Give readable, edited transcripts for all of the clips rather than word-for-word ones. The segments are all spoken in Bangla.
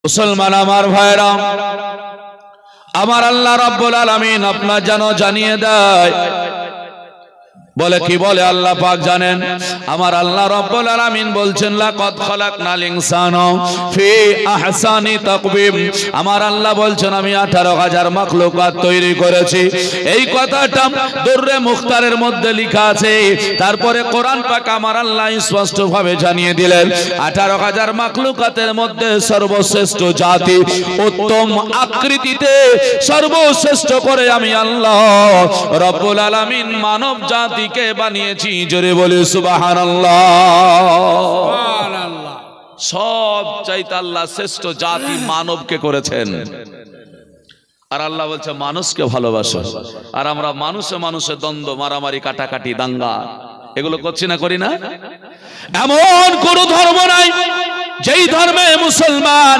মুসলমান আমার ভাইরা, আমার আল্লাহ রাব্বুল আলামিন আপনার যেন জানিয়ে দেয়, বলে কি বলে আল্লাহ পাক জানেন? আমার আল্লাহ রাব্বুল আলামিন বলছেন লাকাদ খালাকনাল ইনসানা ফি আহসানি তাকওয়িম। আমার আল্লাহ বলছেন আমি 18,000 মাখলুকাত তৈরি করেছি। এই কথাটা দুররে মুখতারের মধ্যে লেখা আছে। তারপরে কোরআন পাক আমার আল্লাহ স্পষ্ট ভাবে জানিয়ে দিলেন 18,000 মাখলুকাতের মধ্যে সর্বশ্রেষ্ঠ জাতি, উত্তম আকৃতিতে সর্বশ্রেষ্ঠ করে আমি আল্লাহ রাব্বুল আলামিন মানব জাতি কে বানিয়েছি। জোরে বলি সুবহানাল্লাহ। সুবহানাল্লাহ। সব চাইতে আল্লাহ শ্রেষ্ঠ জাতি মানবকে করেছেন। আর আল্লাহ বলছে মানুষকে ভালোবাসো। আর আমরা মানুষে মানুষে দ্বন্দ্ব, মারামারি, কাটাকাটি, দাঙ্গা এগুলো করছি না, করি না? এমন কোন ধর্ম নাই যেই ধর্মে মুসলমান,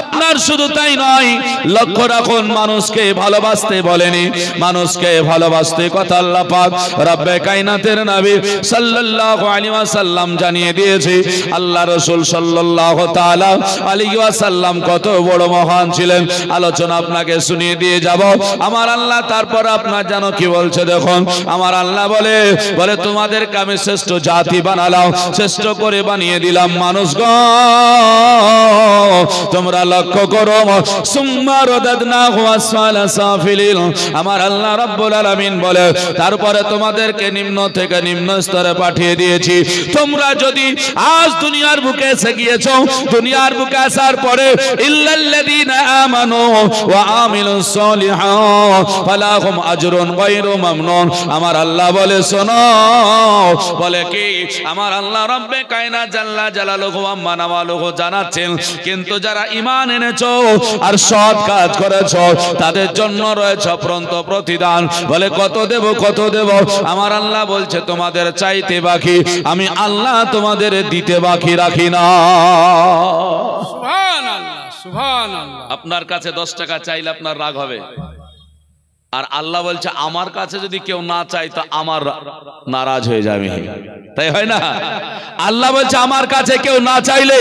আপনার শুধু তাই নয়, লক্ষ্য রাখুন মানুষকে ভালোবাসতে বলেনি, মানুষকে ভালোবাসতে কথা আল্লাহ পাক রব্বে কায়নাতের নবী সাল্লাল্লাহু আলাইহি ওয়াসাল্লাম জানিয়ে দিয়েছে। আল্লাহ রাসূল সাল্লাল্লাহু তাআলা আলাইহি ওয়াসাল্লাম কত বড় মহান ছিলেন, আলোচনা আপনাকে শুনিয়ে দিয়ে যাব। আমার আল্লাহ তারপর আপনার জানো কি বলছে দেখুন। আমার আল্লাহ বলে তোমাদেরকে আমি শ্রেষ্ঠ জাতি বানালাম, শ্রেষ্ঠ করে বানিয়ে দিলাম মানুষগণ। তোমরা লক্ষ্য করো, সুম্মা রাদাদনাহু আসফালা সাফিলিন। আমার আল্লাহ রাব্বুল আলামিন বলে তারপরে তোমাদেরকে নিম্ন থেকে নিম্ন স্তরে পাঠিয়ে দিয়েছি। তোমরা যদি আজ দুনিয়ার বুকে এসে গিয়েছো, দুনিয়ার বুকে আসার পরে ইল্লাল্লাযীনা আমানু ওয়া আমিলুস সলিহাত ফালাহুম আজরুন গায়রু মামনুন। আমার আল্লাহ বলে শোনো, বলে কি আমার আল্লাহ রব্বে কায়নাত জাল্লা জালালুহু আম্মা নাওয়ালুহু জানাচ্ছেন, কিন্তু যারা ঈমান এনেছো আর সৎ কাজ করেছো তাদের জন্য রয়েছে অফুরন্ত প্রতিদান। বলে কত দেব, কত দেব? আমার আল্লাহ বলছে তোমাদের চাইতে বাকি আমি আল্লাহ তোমাদের দিতে বাকি রাখি না। সুবহানাল্লাহ, সুবহানাল্লাহ। আপনার কাছে 10 টাকা চাইলে আপনার রাগ হবে, আর আল্লাহ বলছে আমার কাছে যদি কেউ না চায় তো আমার নারাজ হয়ে যাবে, তাই হয় না? আল্লাহ বলছে আমার কাছে কেউ না চাইলে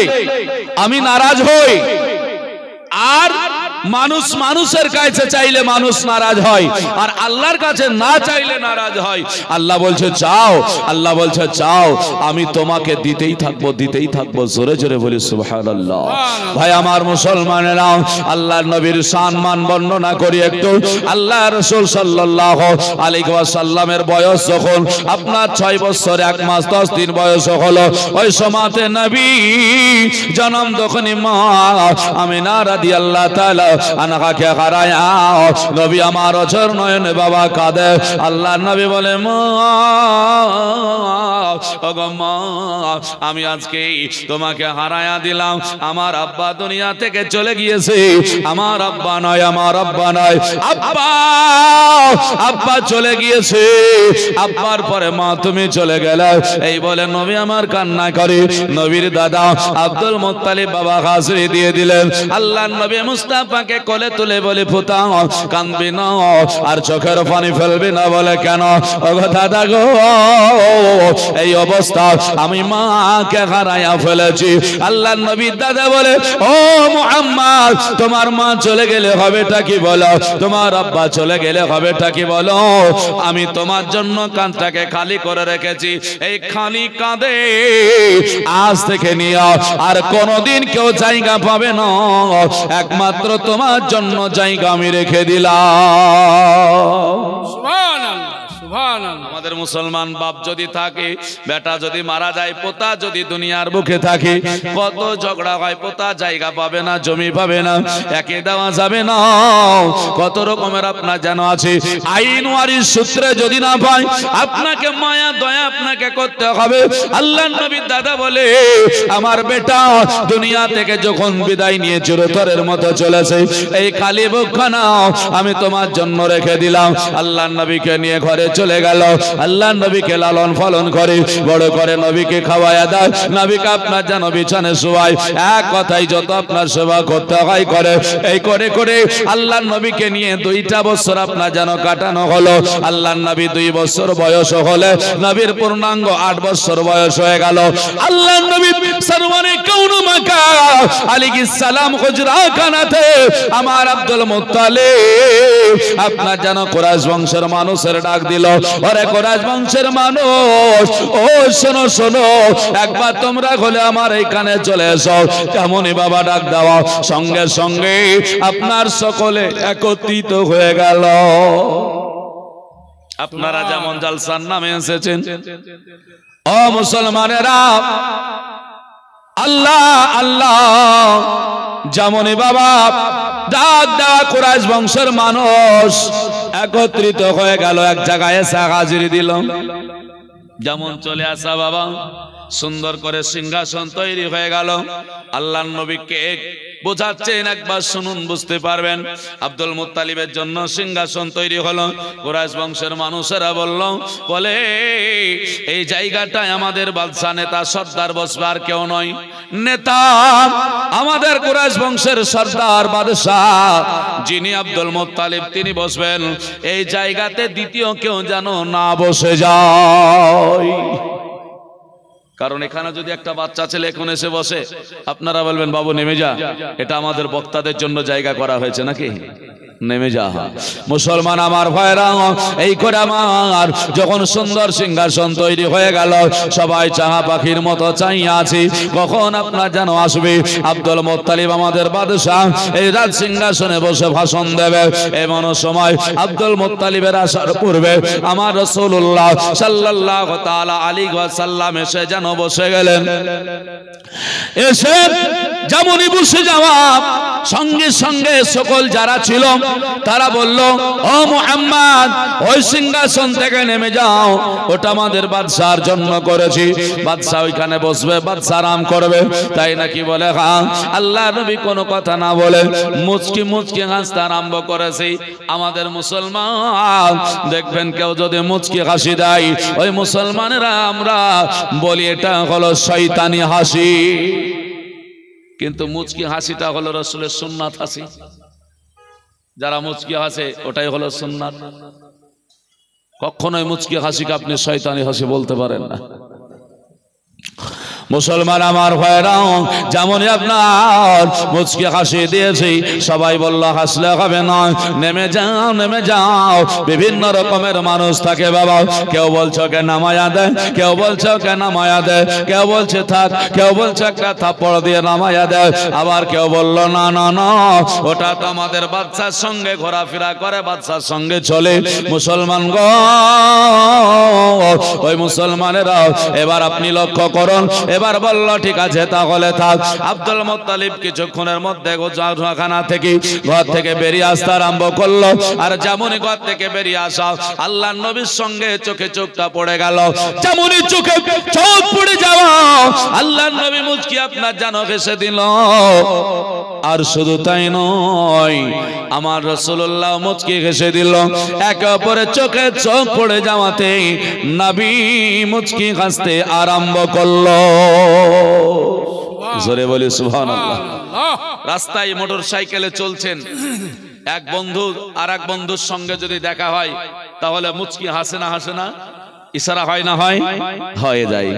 আমি নারাজ হই, আর মানুষ মানুষের কাছে চাইলে মানুষ নারাজ হয়, আর আল্লাহর কাছে না চাইলে নারাজ হয়। আল্লাহ বলছে চাও, আল্লাহ বলছে চাও, আমি তোমাকে দিতেই থাকবো, দিতেই থাকবো। জোরে জোরে বলি সুবহানাল্লাহ। ভাই আমার মুসলমানেরা, আল্লাহর নবীর সম্মান বর্ণনা করি একটু। আল্লাহ রাসূল সাল্লাল্লাহু আলাইহি ওয়াসাল্লামের বয়স যখন আপনার 6 বছর 1 মাস 10 দিন বয়স হলো, ওই সময়তে নবী জন্ম তখনই মা আমিনা রাদিয়াল্লাহু তাআলা আনাকে হারায়া নবী আমার অঝর নয়নে বাবা কাঁদে। আল্লাহর নবী বলে মা, ওগো মা, আমি আজকে তোমাকে হারায়া দিলাম। আমার আব্বা দুনিয়া থেকে চলে গিয়েছে। আমার আব্বা নয়, আমার আব্বা নয়, আব্বা, আব্বা চলে গিয়েছে। আব্বার পরে মা তুমি চলে গেলে। এই বলে নবী আমার কান্না করে। নবীর দাদা আব্দুল মুত্তালিব বাবা হাজরি দিয়ে দিলেন। আল্লাহর নবী মুস্তাফাকে কোলে তুলে বলে পুতা কাঁদবি না আর চোখের পানি ফেলবি না। বলে কেন? ওগো দাদা গো, এই অবস্থা আমি মাকে হারায়া ফেলেছি। আল্লাহর নবীর দাদা বলে ও মুহাম্মদ, তোমার মা চলে গেলে হবেটা কি বলো? তোমার আব্বা চলে গেলে হবেটা কি বলো? আমি তোমার জন্য কাঁধটাকে খালি করে রেখেছি। এই খালি কাঁধে আজ থেকে নিয়ে আর কোনদিন কেউ জায়গা পাবে না, একমাত্র তোমার জন্য জায়গা আমি রেখে দিলাম। সুবহানাল্লাহ, সুবহানাল্লাহ। আমাদের মুসলমান বাপ যদি থাকে, বেটা যদি মারা যায়, পোতা যদি দুনিয়ার বুকে থাকে, কত ঝগড়া হয়। পোতা জায়গা পাবে না, জমি পাবে না, একে দেওয়া যাবে না, কত রকমের আপনার যেন আছে। আইন ওয়ারিস সূত্রে যদি না পায়, আপনাকে মায়া দয়া আপনাকে করতে হবে। আল্লাহর নবীর দাদা বলে আমার বেটা দুনিয়া থেকে যখন বিদায় নিয়ে চিরতরের মতো চলেছে, এই খালি বুকখানা আমি তোমার জন্য রেখে দিলাম। আল্লাহর নবীকে নিয়ে ঘরে চলে গেল। আল্লাহ নবীকে লালন পালন করে বড় করে নবীকে খাওয়ায়া দেয়, নবীকে আপনার যেন বিছানে শোয়ায়, এক কথাই যত আপনার সেবা করতে হয় করে। এই করে করে আল্লাহ নবীকে নিয়ে 2টা বছর আপনার যেন কাটানো হলো। আল্লাহ নবী 2 বছর বয়স হলে নবীর পূর্ণাঙ্গ 8 বছর বয়স হয়ে গেল। আল্লাহ নবী সরওয়ারে কাউন মাকা আলাইহিস সালাম হুজরা খানাতে আমার আব্দুল মুত্তালিব আপনার যেন কুরাইশ বংশের মানুষের ডাক দিল, ওরে কুরাইশ বংশের মানুষ, ও শোনো শোনো, একবার তোমরা হলে আমার এইখানে চলে এসো। তেমনই বাবা ডাক দেওয়া, সঙ্গে সঙ্গে আপনার সকলে একত্রিত হয়ে গেল। আপনারা যেমন জালসার নামে এসেছেন, ও মুসলমানেরা, আল্লাহ আল্লাহ যেমনই বাবা ডাক দেওয়া কুরাইশ বংশের মানুষ একত্রিত হয়ে গেল, এক জায়গায় এসে হাজিরি দিল। যেমন চলে আসা বাবা, সুন্দর করে সিংহাসন তৈরি হয়ে গেল। আল্লাহর নবীকে বোঝাচ্ছেন, একবার শুনুন বুঝতে পারবেন। আব্দুল মুত্তালিবের জন্য সিংহাসন তৈরি হলো। কুরাইশ বংশের মানুষেরা বলে এই জায়গাটায় আমাদের বাদশা নেতা সর্দার বসবে, আর কেউ নয়। নেতা আমাদের কুরাইশ বংশের সর্দার বাদশাহ যিনি আব্দুল মুত্তালিব, তিনি বসবেন। এই জায়গাতে দ্বিতীয় কেউ যেন না বসে যায়, কারণ এখানে যদি একটা বাচ্চা ছেলে এখন এসে বসে, আপনারা বলবেন বাবু নেমে যা, এটা আমাদের বক্তাদের জন্য জায়গা করা হয়েছে নাকি, নেমে যা। মুসলমান আমার ভাইরা, এই করে আমার যখন সুন্দর সিংহাসন তৈরি হয়ে গেল, সবাই চাহা পাখির মতো চাইয়া আছি কখন আপনার যেন আসবে আব্দুল মুত্তালিব আমাদের বাদশাহ এই রাজ সিংহাসনে বসে ভাষণ দেবে। এমন সময় আব্দুল মুত্তালিবের আসার পূর্বে আমার রাসূলুল্লাহ সাল্লাল্লাহু তাআলা আলাইহি ওয়াসাল্লাম এসে যেন বসে গেলেন। এসে যেমনই বসে যাওয়া সঙ্গে সঙ্গে সকল যারা ছিল তারা বলল, ও মুহাম্মদ, ওই সিংহাসন থেকে নেমে যাও, ওটা আমাদের বাদশার জন্য করেছি, বাদশা ওইখানে বসবে, বাদশা আরাম করবে। তাই নাকি বলে? হ্যাঁ। আল্লাহ নবী কোনো কথা না বলে মুচকি মুচকি হাসতে আরম্ভ করেছে। আমাদের মুসলমান দেখবেন কেউ যদি মুচকি হাসি দেয়, ওই মুসলমানেরা আমরা বলি এটা হলো শয়তানি হাসি, কিন্তু মুচকি হাসিটা হলো রাসূলের সুন্নাত হাসি। যারা মুচকি হাসে ওটাই হলো সুন্নাত। কখনোই মুচকি হাসিকে আপনি শয়তানি হাসি বলতে পারেন না। মুসলমান আমার ভাইরাও যেমনই আপনার মুচকি হাসি দিয়েছি, সবাই বলল হাসলে হবে না, নেমে যাও নেমে যাও। বিভিন্ন রকমের মানুষ থাকে বাবা, কেউ বলছে ওকে নামায়া দে, কেউ বলছে ওকে নামায়া দে, কেউ বলছে থাক, কেউ বলছে একটা থাপ্পড় দিয়ে নামায়া দে, আবার কেউ বলল না না না, ওটা তো আমাদের বাচ্চার সঙ্গে ঘোরাফেরা করে, বাচ্চার সঙ্গে চলে। মুসলমান গো, ওই মুসলমানেরা এবার আপনি লক্ষ্য করুন, এবার বলল ঠিক আছে তাহলে থাক। আব্দুল মুত্তালিব কিছুক্ষণের মধ্যে গোজাখানা থেকে ঘর থেকে বেরিয়ে আসতে আরম্ভ করলো। আর যেমনই ঘর থেকে বেরিয়ে আসা আল্লাহর নবীর সঙ্গে চোখে চোখটা পড়ে গেল। যেমনই চোখে চোখ পড়ে যাওয়া আল্লাহর নবী মুচকি আপনার যেন হেসে দিল। আর শুধু তাই নয়, আমার রাসূলুল্লাহ মুচকি হেসে দিল। একে অপরের চোখে চোখ পড়ে যাওয়াতে নবী মুচকি হাসতে আরম্ভ করলো। জোরে বলি সুবহানাল্লাহ। রাস্তায় মোটর সাইকেলে চলছেন, এক বন্ধু আর এক বন্ধুর সঙ্গে যদি দেখা হয় তাহলে মুচকি হাসে না হাসে না? ইশারা হয় না হয়? হয়ে যায়।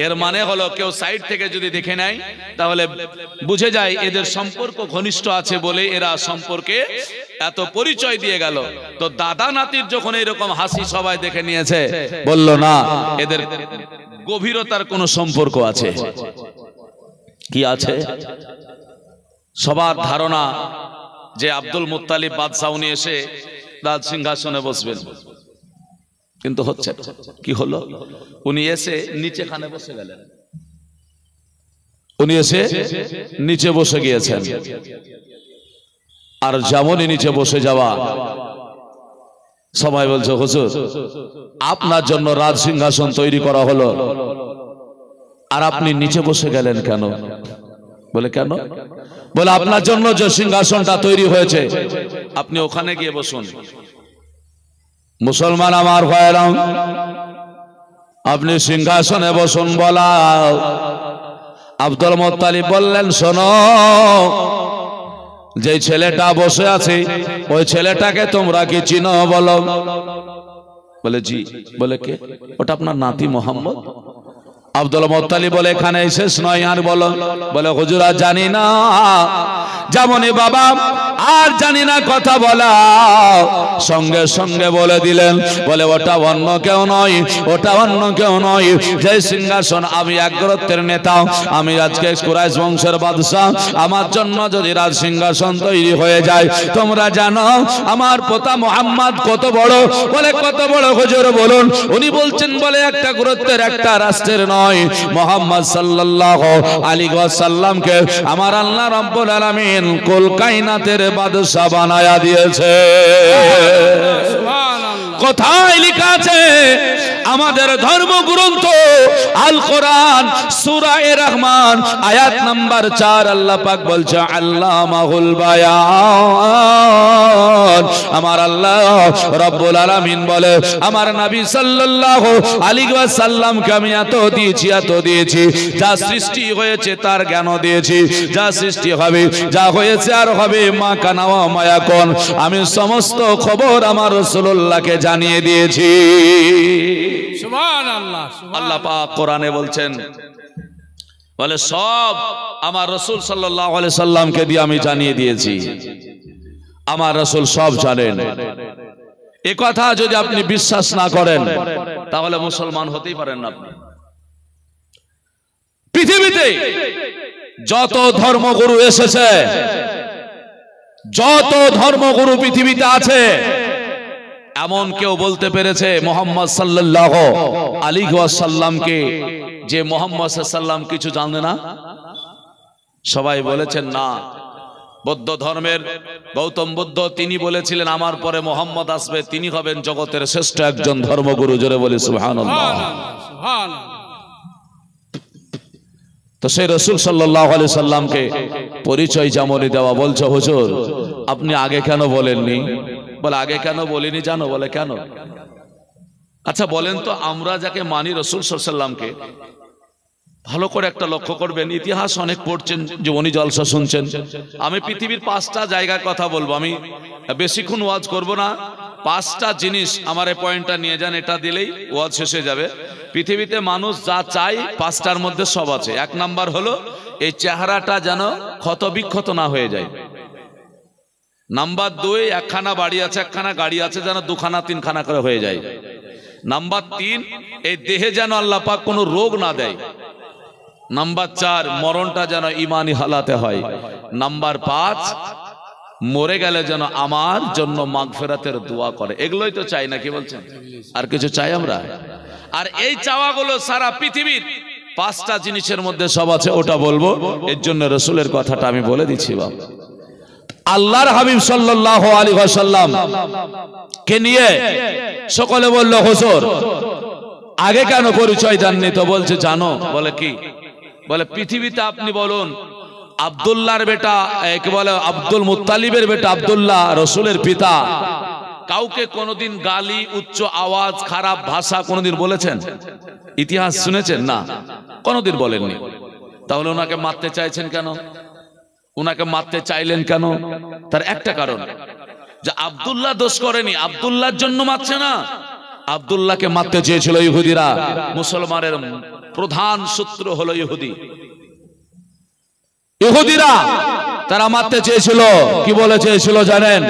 এর মানে হলো কেউ সাইড থেকে যদি দেখে নেয় তাহলে বুঝে যায় এদের সম্পর্ক ঘনিষ্ঠ আছে বলে এরা সম্পর্কে এত পরিচয় দিয়ে গেল। তো দাদা নাতির যখন এরকম হাসি সবাই দেখে নিয়েছে, বলল না এদের গভীরতার কোন সম্পর্ক আছে। কি আছে? সবার ধারণা যে আব্দুল মুত্তালিব বাদশা উনি এসে রাজ সিংহাসনে বসবেন, কিন্তু হচ্ছে কি হলো, উনি এসে নিচে খানে বসে গেলেন। উনি এসে নিচে বসে গিয়েছেন। আর যেমনই নিচে বসে যাওয়া সবাই বলছে হুজুর আপনার জন্য রাজ সিংহাসন তৈরি করা হলো, আর আপনি নিচে বসে গেলেন কেন? বলে কেন? বলে আপনার জন্য যে সিংহাসনটা তৈরি হয়েছে আপনি ওখানে গিয়ে বসুন। মুসলমান আমার ভাইরা, আপনি সিংহাসনে বসুন বলা। আব্দুল মুত্তালিব বললেন, শোনো, যে ছেলেটা বসে আছে ওই ছেলেটাকে তোমরা কি চিনো বলো? বলে জি। বলে কে? ওটা আপনার নাতি মোহাম্মদ। আব্দুল মুত্তালিব বলে, এখানে শেষ নয়, আর বলো। বলে হুজুর আর জানি না। যেমনই বাবা আর জানি না কথা বলা, সঙ্গে সঙ্গে বলে দিলেন, বলে ওটা অন্য কেউ নয়, ওটা অন্য কেউ নয়। যে সিংহাসন আমি এক গোত্রের নেতা, আমি আজকে কুরাইশ বংশের বাদশাহ, আমার জন্য যদি রাজ সিংহাসন তৈরি হয়ে যায়, তোমরা জানো আমার পোতা মুহাম্মদ কত বড়। বলে কত বড় হুজুর বলুন। উনি বলছেন, বলে একটা গোত্রের একটা রাষ্ট্রের নয়, মুহাম্মদ সাল্লাল্লাহু আলাইহি ওয়াসাল্লামকে আমার আল্লাহ রাব্বুল আলামিন কুল কায়নাতের বাদশা বানায়া দিয়েছে। সুবহানাল্লাহ। কোথায় লেখা আছে? আমাদের ধর্মগ্রন্থ আল কোরআন সূরা রহমান আয়াত নাম্বার 4 আল্লাহ পাক বলছে, আল্লামাহুল বায়ান। আমার আল্লাহ রাব্বুল আলামিন বলে, আমার নবী সাল্লাল্লাহু আলাইহি ওয়াসাল্লামকে আমি এত দিয়েছি, যা সৃষ্টি হয়েছে তার জ্ঞান দিয়েছি, যা সৃষ্টি হবে, যা হয়েছে আর হবে, মা কানা ওয়া মা ইয়াকুন, আমি সমস্ত খবর আমার রাসূলুল্লাহকে জানিয়ে দিয়েছি। সুবহানাল্লাহ। আল্লাহ পাক কোরআনে বলছেন, বলে সব আমার রাসূল সাল্লাল্লাহু আলাইহি সাল্লামকে দিয়ে আমি জানিয়ে দিয়েছি। আমার রাসূল সব জানেন। এ কথা যদি আপনি বিশ্বাস না করেন তাহলে মুসলমান হতেই পারেন না আপনি। পৃথিবীতে যত ধর্মগুরু এসেছে, যত ধর্মগুরু পৃথিবীতে আছে, এমন কেউ বলতে পেরেছে মুহাম্মদ সাল্লাল্লাহু আলাইহি ওয়াসাল্লামকে যে মুহাম্মদ সাল্লাল্লাহু কিছু জানে না? সবাই বলেছেন না। বৌদ্ধ ধর্মের গৌতম বুদ্ধ তিনি বলেছিলেন, আমার পরে মুহাম্মদ আসবে, তিনি হবেন জগতের শ্রেষ্ঠ একজন ধর্মগুরু। জোরে বলি সুবহানাল্লাহ। তো সেই রাসূল সাল্লাল্লাহু আলাইহি সাল্লামকে পরিচয় যেমনই দেওয়া, বলছে হুজুর আপনি আগে কেন বলেননি? বলে আগে কেন বলিনি জানো? বলে কেন? আচ্ছা বলেন তো, আমরা যাকে মানি রাসূল সাল্লাল্লাহু আলাইহি সাল্লামকে, ভালো করে একটা লক্ষ্য করবেন, ইতিহাস অনেক পড়ছেন, জীবনী জলসা শুনছেন। আমি পৃথিবীর 5টা জায়গার কথা বলবো, আমি বেশিক্ষণ ওয়াজ করব না। 5টা জিনিস আমার এই পয়েন্টটা নিয়ে যান, এটা দিলেই ওয়াজ শেষ হয়ে যাবে। পৃথিবীতে মানুষ যা চায় 5টার মধ্যে সব আছে। 1 নাম্বার হলো এই চেহারাটা যেন ক্ষত বিক্ষত না হয়ে যায়। নাম্বার 2, একখানা বাড়ি আছে, একখানা গাড়ি আছে, যেন 2খানা 3খানা করে হয়ে যায়। নাম্বার 3, এই দেহে যেন আল্লাহ পাক কোনো রোগ না দেয়। নাম্বার 4, মরণটা যেন ঈমানি হালাতে হয়। নাম্বার 5, মরে গেলে যেন আমার জন্য মাগফিরাতের দোয়া করে। এগুলোই তো চাই না, কি বলছেন? আর কিছু চাই আমরা? আর এই চাওয়াগুলো সারা পৃথিবীর 5টা জিনিসের মধ্যে সব আছে, ওটা বলবো। এর জন্য রাসূলের কথাটা আমি বলে দিচ্ছি। বাবা আল্লাহর হাবিব সাল্লাল্লাহু আলাইহি ওয়াসাল্লাম কে নিয়ে সকলে বলল, হুজুর আগে কেন পরিচয় দেননি? তো বলছে জানো। বলে কি? বলে পৃথিবীতে আপনি বলুন, আব্দুল্লাহর বেটা, একে বলে আব্দুল মুত্তালিবের বেটা আব্দুল্লাহ, রাসূলের পিতা, কাউকে কোনোদিন গালি, উচ্চ আওয়াজ, খারাপ ভাষা কোনোদিন বলেছেন? ইতিহাস শুনেছেন? না, কোনোদিন বলেননি। তাহলে ওনাকে মারতে চাইছেন কেন? ওনাকে মারতে চাইলেন কেন? তার একটা কারণ, যে আব্দুল্লাহ দোষ করেনি, আব্দুল্লাহর জন্য মারছে না। আব্দুল্লাহকে মারতে চেয়েছিল ইহুদিরা। মুসলমানের প্রধান শত্রু হলো ইহুদি। ইহুদিরা তারা মারতে চেয়েছিল। কি বলে চেয়েছিল জানেন?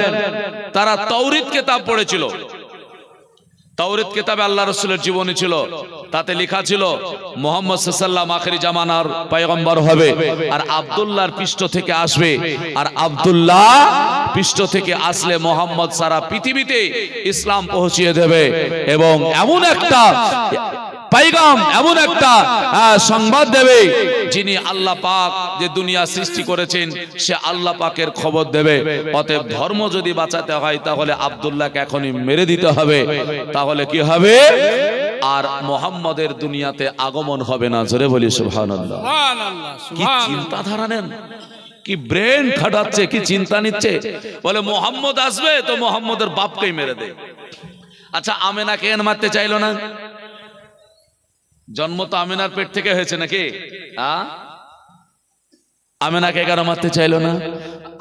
তারা তাওরীত কিতাব পড়েছিল। তাওরীত কিতাবে আল্লাহ রাসূলের জীবনী ছিল, তাতে লেখা ছিল মুহাম্মদ সাল্লাল্লাহু আলাইহি ওয়াসাল্লাম আখেরি জামানার পয়গম্বর হবে, আর আব্দুল্লাহর পৃষ্ঠ থেকে আসবে। আর আব্দুল্লাহ পৃষ্ঠ থেকে আসলে মুহাম্মদ সারা পৃথিবীতে ইসলাম পৌঁছিয়ে দেবে। এবং এমন একটা पैगाम এমন একটা সংবাদ দেবে, যিনি আল্লাহ পাক যে দুনিয়া সৃষ্টি করেছেন সে আল্লাহ পাকের খবর দেবে। অতএব ধর্ম যদি বাঁচাতে হয় তাহলে আব্দুল্লাহকে এখনই মেরে দিতে হবে, তাহলে কি হবে? আর মুহাম্মাদের দুনিয়াতে আগমন হবে না। জোরে বলি সুবহানাল্লাহ। কি চিন্তাধারা নেন, কি ব্রেন খাটাচ্ছে, কি চিন্তা নিচ্ছে। বলে মুহাম্মদ আসবে তো মুহাম্মাদের বাপকেই মেরে দেয়। আচ্ছা আমেনা কেন মারতে চাইলো না? জন্ম তো আমেনার পেট থেকে হয়েছে নাকি? আমেনাকে কেন মারতে চাইলো না?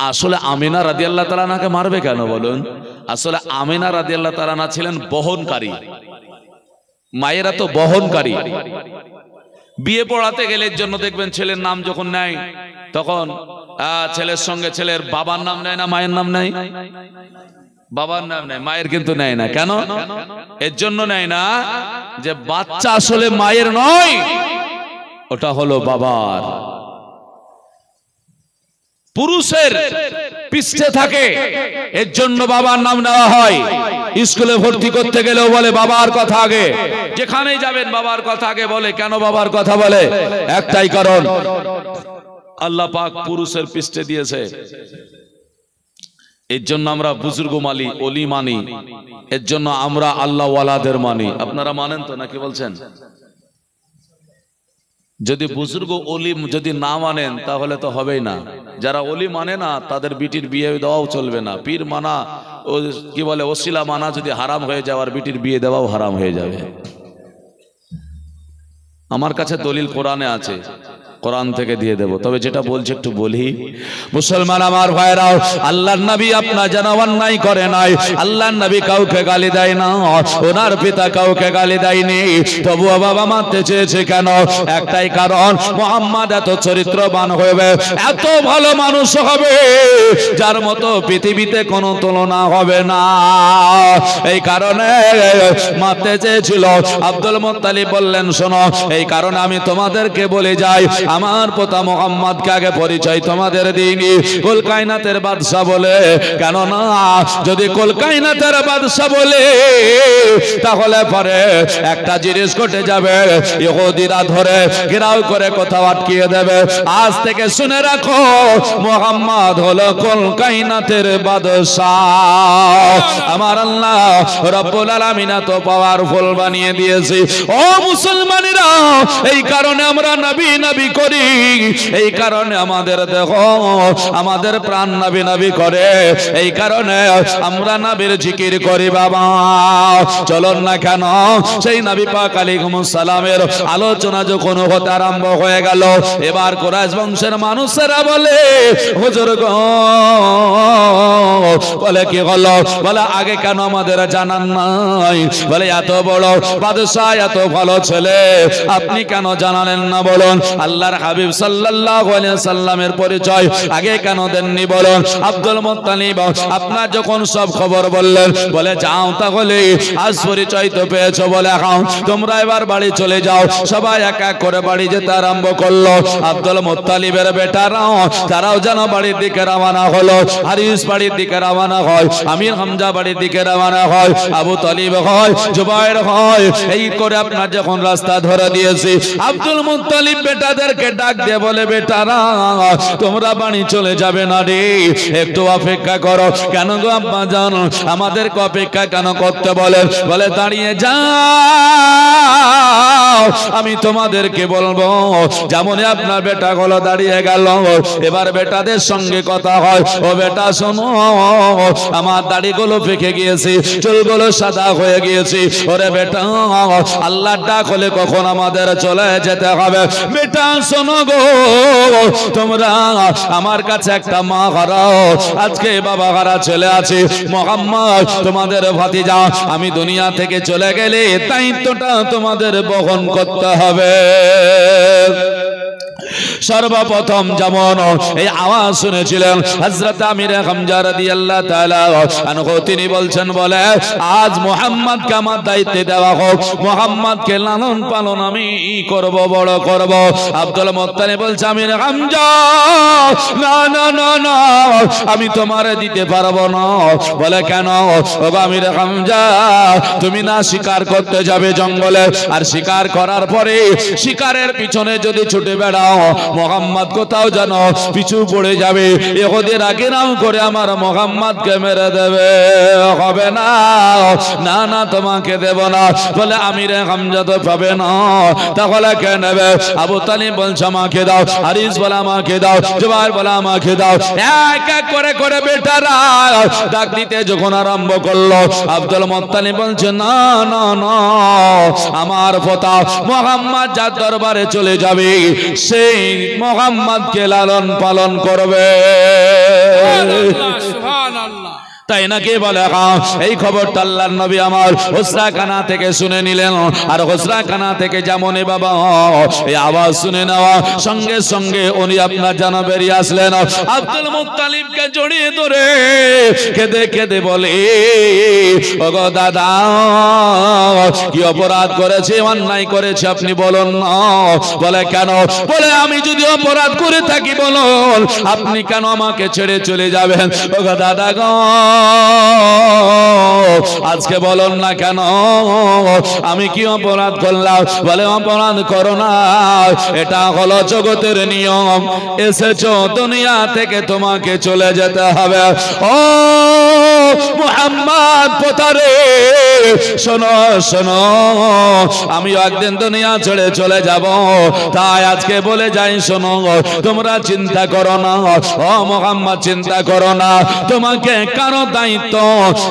আসলে আমিনা রাদিয়াল্লাহু তাআলা আনহাকে মারবে কেন বলুন? আসলে আমিনা রাদিয়াল্লাহু তাআলা আনহা ছিলেন বহনকারী। মায়েরা তো বহনকারী। বিয়ে পড়াতে গেলে এর জন্য দেখবেন ছেলের নাম যখন নেয় তখন ছেলের সঙ্গে ছেলের বাবার নাম নেয় না মায়ের নাম নেয়? বাবার নাম নেয়, মায়ের কিন্তু নেয় না। কেন? এর জন্য নেয় না যে বাচ্চা আসলে মায়ের নয়, ওটা হলো বাবার। পুরুষের পৃষ্ঠে থাকে, এর জন্য বাবার নাম নেওয়া হয়। স্কুলে ভর্তি করতে গেলেও বলে বাবার কথা আগে, যেখানেই যাবেন বাবার কথা আগে বলে। কেন বাবার কথা বলে? একটাই কারণ, আল্লাহ পাক পুরুষের পৃষ্ঠে দিয়েছে। এর জন্য আমরা বুজুর্গ মানি, ওলি মানি, এর জন্য আমরা আল্লাহ ওয়ালাদের মানি। আপনারা মানেন তো নাকি বলছেন? যদি বুজুর্গ ওলি যদি না মানেন তাহলে তো হবেই না। যারা ওলি মানে না তাদের বিটির বিয়ে দেওয়াও চলবে না। পীর মানা ও কি বলে ওসিলা মানা যদি হারাম হয়ে যায়, আর বিটির বিয়ে দেওয়াও হারাম হয়ে যাবে। আমার কাছে দলিল কোরআনে আছে, কোরআন থেকে দিয়ে দেব। তবে যেটা বলছে একটু বলি। মুসলমান আমার ভাইরাও, আল্লাহর নবী আপনার যেন অন্যায় করে নাই। আল্লাহর নবী কাউকে গালি দেয় না, ওনার পিতা কাউকে গালি দেয়নি। তবুও বাবা মানতে চেয়েছে কেন? একটাই কারণ, মুহাম্মদ এত চরিত্রবান হবে, এত ভালো মানুষ হবে, যার মতো পৃথিবীতে কোনো তুলনা হবে না। এই কারণে মানতে চেয়েছিল। আব্দুল মুত্তালিব বললেন, শোনো, এই কারণে আমি তোমাদেরকে বলে যাই, আমার পোতা মুহাম্মদকে আগে পরিচয় তোমাদের দিইনি কুল কায়নাতের বাদশা বলে। কেন না, যদি কুল কায়নাতের বাদশা বলে তাহলে পরে একটা জিনিস ঘটে যাবে, ইহুদিরা ধরে ঘেরাও করে কোথাও আটকিয়ে দেবে। আজ থেকে শুনে রাখো, মুহাম্মদ হলো কুল কায়নাতের বাদশা। আমার আল্লাহ রব্বুল আলামিন তো পাওয়ারফুল বানিয়ে দিয়েছে। ও মুসলমানেরা, এই কারণে আমরা নবী নবী করি। এই কারণে আমাদের দেখো, আমাদের প্রাণ নবী নবী করে। এই কারণে আমরা নবীর জিকির করি। বাবা চলুন না কেন, সেই নবী পাক আলাইহিস সালামের আলোচনা যখন হতে আরম্ভ হয়ে গেল, এবার কুরাইশ বংশের মানুষেরা বলে, হুজুর গো, বলে কি হলো? বলে আগে কেন আমাদের জানান নাই? বলে এত বড় বাদশা, এত ভালো ছেলে, আপনি কেন জানালেন না বলুন? আল্লাহর হাবিব সাল্লাল্লাহু আলাইহি সাল্লামের পরিচয় আগে কেন দেননি বলুন? আব্দুল মুত্তালিব আপনার যখন সব খবর বললেন, বলে যাও তাহলে, আজ পরিচয় তো পেয়েছো, বলে হ্যাঁ, তোমরা এবার বাড়ি চলে যাও। সবাই এক এক করে বাড়ি যেতে আরম্ভ করলো। আব্দুল মুত্তালিবের বেটারাও তারাও যেন বাড়ির দিকে রওনা হলো। হারিস বাড়ির দিকে রওনা হয়, আমির হামজা বাড়ির দিকে রওনা হয়, আবু তালিব হয়, জুবায়ের হয়। এই করে আপনার যখন রাস্তা ধরে দিয়েছি, আব্দুল মুত্তালিব বেটাদেরকে ডাক দিয়ে বলে, বেটারা তোমরা বাড়ি চলে যাবে না রে, একটু অপেক্ষা করো। কেন গো আব্বা জান, আমাদেরকে অপেক্ষা কেন করতে বলে? বলে দাঁড়িয়ে যাও, আমি তোমাদেরকে বলবো। যেমন আপনার বেটা গুলো দাঁড়িয়ে গেল, এবার বেটাদের সঙ্গে কথা হয়। ও বেটা শোনো, আমার দাড়িগুলো পেকে গিয়েছে, চুলগুলো সাদা হয়ে গিয়েছে। ওরে বেটা, আল্লাহর ডাক হলে কখন আমাদের চলে যেতে হবে। বেটা শোনো গো, তোমরা আমার কাছে একটা মা হারাও, আজকে বাবা হারা ছেলে আছে। মুহাম্মদ তোমাদের ভাতিজা, আমি দুনিয়া থেকে চলে গেলে দায়িত্বটা তোমাদের বহন করতে হবে। সর্বপ্রথম যেমন এই আওয়াজ শুনেছিলেন হযরত আমির হামজা রাদিয়াল্লাহু তাআলা আনহু, তিনি বলছেন, বলে আজ মুহাম্মদকে আমার দায়িত্ব দেওয়া হোক, মুহাম্মদকে লালন পালন আমি করব, বড় করব। আব্দুল মুত্তালিব বলছে, আমির হামজা না না না না, আমি তোমারে দিতে পারবো না। বলে কেন? ও আমির হামজা, তুমি না শিকার করতে যাবে জঙ্গলে, আর শিকার করার পরে শিকারের পিছনে যদি ছুটে বেড়াও, মোহাম্মদ কোথাও যেন পিছু পড়ে যাবে, এদের আগে নাম করে আমার মোহাম্মদকে মেরে দেবে। হবে না, না না তোমাকে দেব না। বলে আমিরে হামজা তো পাবে না, তাহলে কে নেবে? আবু তালিব বলছে আমাকে দাও, হারিস বলে আমাকে দাও, জুবাইর বলে আমাকে দাও। এক এক করে করে বেটারা ডাক দিতে যখন আরম্ভ করলো, আব্দুল মুত্তালিব বলছে না না না, আমার পোতা মুহাম্মদ যার দরবারে চলে যাবে সেই মুহাম্মদকে লালন পালন করবে। সুবহানাল্লাহ। তাই নাকি বলে? এই খবরটা আল্লাহর নবী আমার হুসরাখানা থেকে শুনে নিলেন। আর হুসরাখানা থেকে যেমন বাবা এই আওয়াজ শুনে নেওয়া সঙ্গে সঙ্গে উনি আপনার যেন বেরিয়ে আসলেন। আব্দুল মুত্তালিবকে জড়িয়ে ধরে কেঁদে কেঁদে বলে, ওগো দাদা, কি অপরাধ করেছে, অন্যায় করেছে আপনি বলুন না। বলে কেন? বলে আমি যদি অপরাধ করে থাকি বলুন, আপনি কেন আমাকে ছেড়ে চলে যাবেন? ওগো দাদা গো, আজকে বলুন না কেন, আমি কি অপরাধ করলাম? বলে অপরাধ করো না, এটা হলো জগতের নিয়ম, এসেছো দুনিয়া থেকে তোমাকে চলে যেতে হবে। ও মুহাম্মদ পোতারে, শোনো শোনো, আমি একদিন দুনিয়া ছেড়ে চলে যাব, তাই আজকে বলে যাই শোনো, তোমরা চিন্তা করো না। ও মুহাম্মদ চিন্তা করো না, তোমাকে কারো দায়িত্ব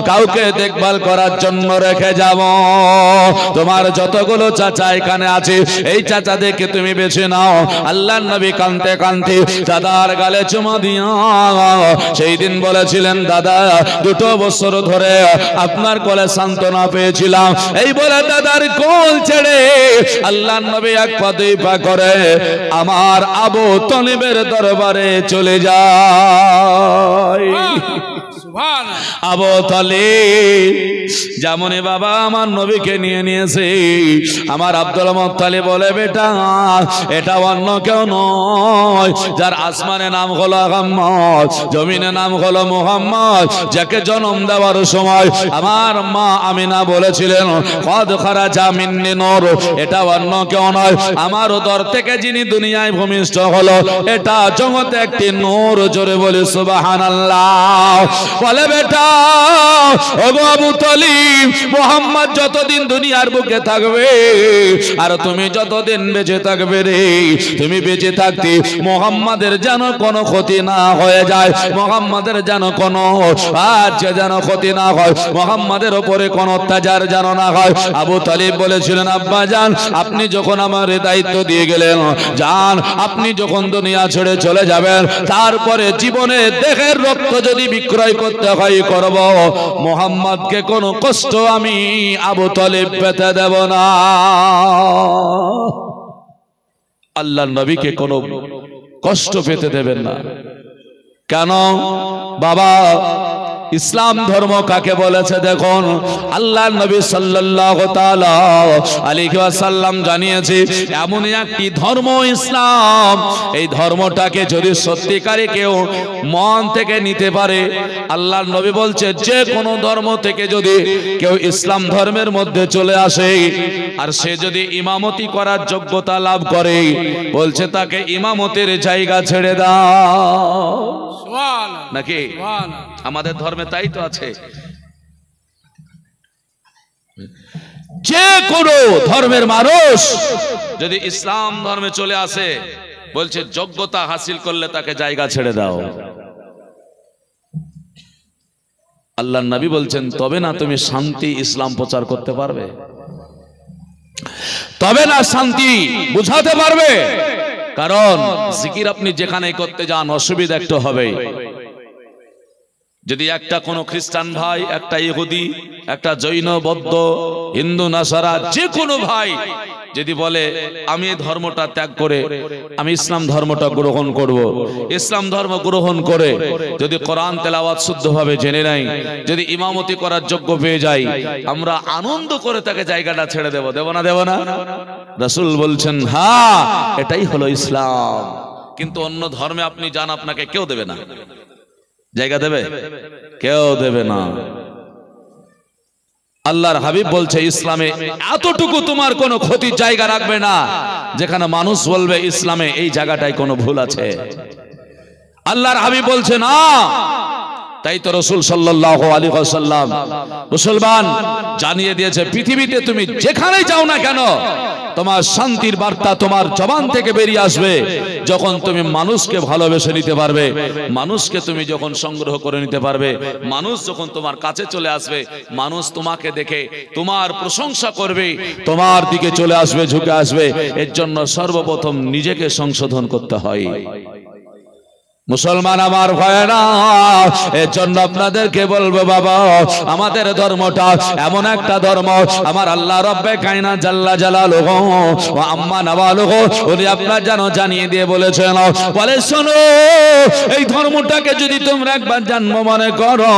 কাউকে দেখভাল করার জন্য রেখে যাব। তোমার যতগুলো চাচা এখানে আছে, এই চাচাদেরকে তুমি বেছে নাও। আল্লাহর নবী কাঁদতে কাঁদতে দাদার গালে চুমা দিয়া সেই দিন বলেছিলেন, দাদা 2 বছর ধরে আপনার কোলে সান্ত্বনা পেয়েছিলাম। এই বলে দাদার কোল ছেড়ে আল্লাহর নবী 1 পা 2 পা করে আমার আবু তালিবের দরবারে চলে যায়। আবু তালিব যেমনই বাবা আমার নবীকে নিয়ে নিয়েছে, আমার আব্দুল মুত্তালিব বলে, বেটা এটা অন্য কেউ নয়, যার আসমানে নাম হলো আহমদ, জমিনে নাম হলো মুহাম্মদ, যাকে জন্ম দেওয়ার সময় আমার মা আমিনা বলেছিলেন কদ খারাজা মিন্নি নূর, এটা অন্য কেউ নয়, আমার উদর থেকে যিনি দুনিয়ায় ভূমিষ্ঠ হলো, এটা জগতে একটি নূর। জোরে বলি সুবহানাল্লাহ। বলে বেটা ওগো আবু তালিব, মুহাম্মদ যতদিন দুনিয়ার বুকে থাকবে আর তুমি যতদিন বেঁচে থাকবে রে, তুমি বেঁচে থাকতে মুহাম্মাদের যেন কোনো ক্ষতি না হয়ে যায়, মুহাম্মাদের যেন কোনো যেন ক্ষতি না হয়, মুহাম্মাদের উপরে কোনো অত্যাচার যেন না হয়। আবু তালিব বলেছিলেন, আব্বা জান, আপনি যখন আমার দায়িত্ব দিয়ে গেলেন, জান আপনি যখন দুনিয়া ছেড়ে চলে যাবেন, তারপরে জীবনে দেহের রক্ত যদি বিক্রয় করতে হয় করব, মুহাম্মদকে কোনো কষ্ট আমি আবু তালিব পেতে দেব না। আল্লাহর নবীকে কোনো কষ্ট পেতে দেবেন না। কেন বাবা? ইসলাম ধর্ম কাকে বলেছে দেখুন, আল্লাহর নবী সাল্লাল্লাহু তাআলা আলাইহি ওয়াসাল্লাম জানিয়েছে এমন একটি ধর্ম ইসলাম, এই ধর্মটাকে যদি সত্যিকারে কেউ মন থেকে নিতে পারে, আল্লাহর নবী বলছে যে কোনো ধর্ম থেকে যদি কেউ ইসলাম ধর্মের মধ্যে চলে আসে আর সে যদি ইমামতি করার যোগ্যতা লাভ করে, বলছে তাকে ইমামতের জায়গা ছেড়ে দাও। নাকি আমাদের ধর্মে তাই তো আছে, যে কোনো ধর্মের মানুষ যদি ইসলাম ধর্মে চলে আসে, বলছে যোগ্যতা হাসিল করলে তাকে জায়গা ছেড়ে দাও। আল্লাহর নবী বলছেন তবে না তুমি শান্তি ইসলাম প্রচার করতে পারবে, তবে না শান্তি বুঝাতে পারবে। কারণ জিকির আপনি যেখানে করতে যান অসুবিধা একটু হবে। যদি একটা কোনো খ্রিস্টান ভাই, একটা ইহুদি, একটা জৈন, বৌদ্ধ, হিন্দু, নাসারা, যে কোনো ভাই যদি বলে আমি এই ধর্মটা ত্যাগ করে আমি ইসলাম ধর্মটা গ্রহণ করব, ইসলাম ধর্ম গ্রহণ করে যদি কোরআন তেলাওয়াত শুদ্ধভাবে জেনে নাই, যদি ইমামতি করার যোগ্য পেয়ে যাই, আমরা আনন্দ করে তাকে জায়গাটা ছেড়ে দেব। দেব না? দেব না? রাসূল বলছেন হ্যাঁ, এটাই হলো ইসলাম। কিন্তু অন্য ধর্মে আপনি যান, আপনাকে কেউ দেবে না, জায়গা দেবে? কেউ দেবে না। আল্লাহর হাবিব বলছে ইসলামে এতটুকু তোমার কোনো ক্ষতির জায়গা রাখবে না যেখানে মানুষ বলবে ইসলামে এই জায়গাটায় কোনো ভুল আছে। আল্লাহর হাবিব বলছে না। তাই তো রাসূল সাল্লাল্লাহু আলাইহি ওয়াসাল্লাম মুসলমান জানিয়ে দিয়েছে, পৃথিবীতে তুমি যেখানেই যাও না কেন তোমার শান্তির বার্তা তোমার জবান থেকে বেরিয়ে আসবে যখন তুমি মানুষকে ভালোবেসে নিতে পারবে, মানুষকে তুমি যখন সংগ্রহ করে নিতে পারবে, মানুষ যখন তোমার কাছে চলে আসবে, মানুষ তোমাকে দেখে তোমার প্রশংসা করবে, তোমার দিকে চলে আসবে, ঝুঁকে আসবে। এর জন্য সর্বপ্রথম নিজেকে সংশোধন করতে হয়। মুসলমান আমার ভাইরা, এর জন্য আপনাদেরকে বলবো বাবা, আমাদের ধর্মটা এমন একটা ধর্ম, আমার আল্লাহ রব্বে কায়নাত জাল্লা জালালুহু ওয়া আম্মা নাওয়ালুহু উনি আপনার যেন জানিয়ে দিয়ে বলেছেন, বলে শোনো এই ধর্মটাকে যদি তোমরা একবার জন্ম মনে করো,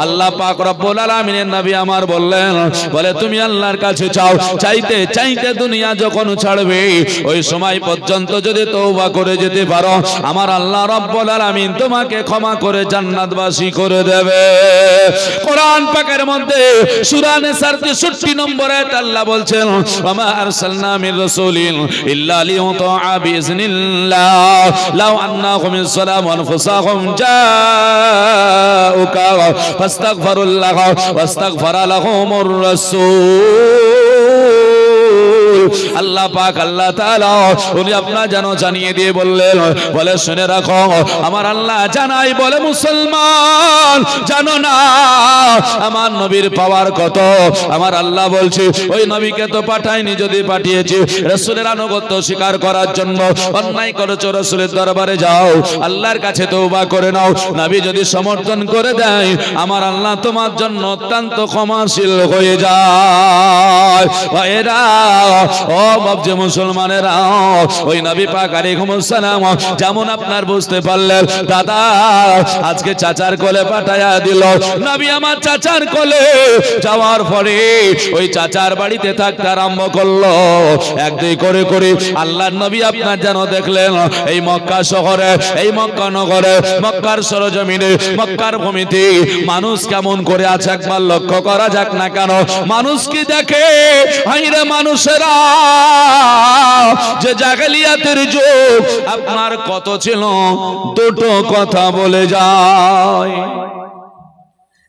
আল্লাহ পাক রব্বুল আলামিনের নবী আমার বললেন, বলে তুমি আল্লাহর কাছে চাও, চাইতে চাইতে দুনিয়া যখন ছাড়বে ওই সময় পর্যন্ত যদি তওবা করে যেতে পারো, আমার আল্লাহ রব্বুল আলামিন তোমাকে ক্ষমা করে জান্নাতবাসী করে দেবে। কোরআন পাকের মধ্যে সূরা নিসার 63 নম্বর আয়াত আল্লাহ বলছেন, ওয়ামা আরসালনা মির রাসূলিন ইল্লা লিইউতা বিইজনিল্লাহ লাউ আন্নাহুম ইসলামু আনফুসাহুম জাউকা ফাস্তাগফিরুল্লাহ ওয়াস্তাগফারা লাহুমুর রাসূল। আল্লাহ পাক আল্লাহ তাআলা উনি আপনার যেন জানিয়ে দিয়ে বললেন, বলে শুনে রাখো আমার আল্লাহ জানাই, বলে মুসলমান জানো না আমার নবীর পাওয়ার কত। আমার আল্লাহ বলছে ওই নবীকে তো পাঠাইনি, যদি পাঠিয়েছি রাসূলের আনুগত্য স্বীকার করার জন্য। অন্যায় করেছো রাসূলের দরবারে যাও, আল্লাহর কাছে তওবা করে নাও, নবী যদি সমর্থন করে দেয় আমার আল্লাহ তোমার জন্য অত্যন্ত ক্ষমাশীল হয়ে যায়। ভাইরা ও বাবজি মুসলমানেরা, ওই নবী পাক আলাইহিস সালাম যেমন আপনার বুঝতে পারলেন, দাদা আজকে চাচার কোলে পাঠায়া দিল, নবী আমার চাচার কোলে যাওয়ার পরে ওই চাচার বাড়িতে থাকতে আরম্ভ করলো। এক দুই করে করে আল্লাহর নবী আপনার যেন দেখলেন এই মক্কা শহরে, এই মক্কা নগরে, মক্কার সরজমিনে, মক্কার ভূমিতে মানুষ কেমন করে আছে একবার লক্ষ্য করা যাক না কেন। মানুষ কি দেখে? হাইরে মানুষেরা যে জাহেলিয়াতের যুগ আপনার কত ছিল, দুটো কথা বলে যায়।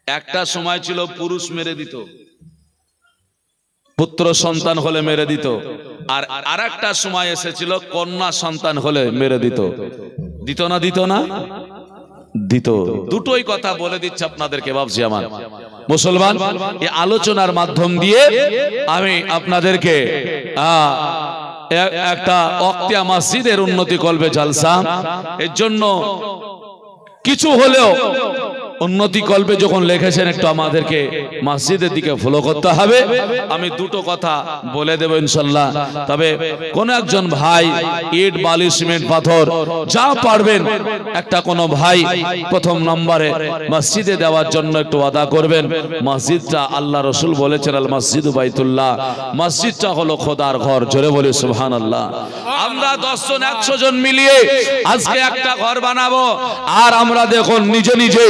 একটা সময় ছিল পুরুষ মেরে দিত, পুত্র সন্তান হলে মেরে দিত, আর আরেকটা সময় এসেছিল কন্যা সন্তান হলে মেরে দিত। দিত না? দিত না? দিত। দুটোই কথা বলে দিচ্ছে আপনাদেরকে বাবজি আমার মুসলমান। এই আলোচনার মাধ্যম দিয়ে আমি আপনাদেরকে একটা অক্তিয়া মসজিদের উন্নতি করবে জলসা, এর জন্য কিছু হলেও উন্নতি কল্পে যখন লিখেছেন একটু আমাদেরকে মসজিদের দিকে ফলো করতে হবে। আমি দুটো কথা বলে দেব ইনশাআল্লাহ। তবে কোন একজন ভাই ইট বালি সিমেন্ট পাথর যা পারবেন একটা কোন ভাই প্রথম নম্বরে মসজিদে দেওয়ার জন্য একটু ওয়াদা করবেন। মসজিদটা আল্লাহ রাসূল বলেছেন আল মসজিদু বাইতুল্লাহ, মসজিদটা হলো খোদার ঘর। জোরে বলি সুবহানাল্লাহ। আমরা 10 জন 100 জন মিলিয়ে আজকে একটা ঘর বানাবো, আর আমরা দেখুন নিজে নিজে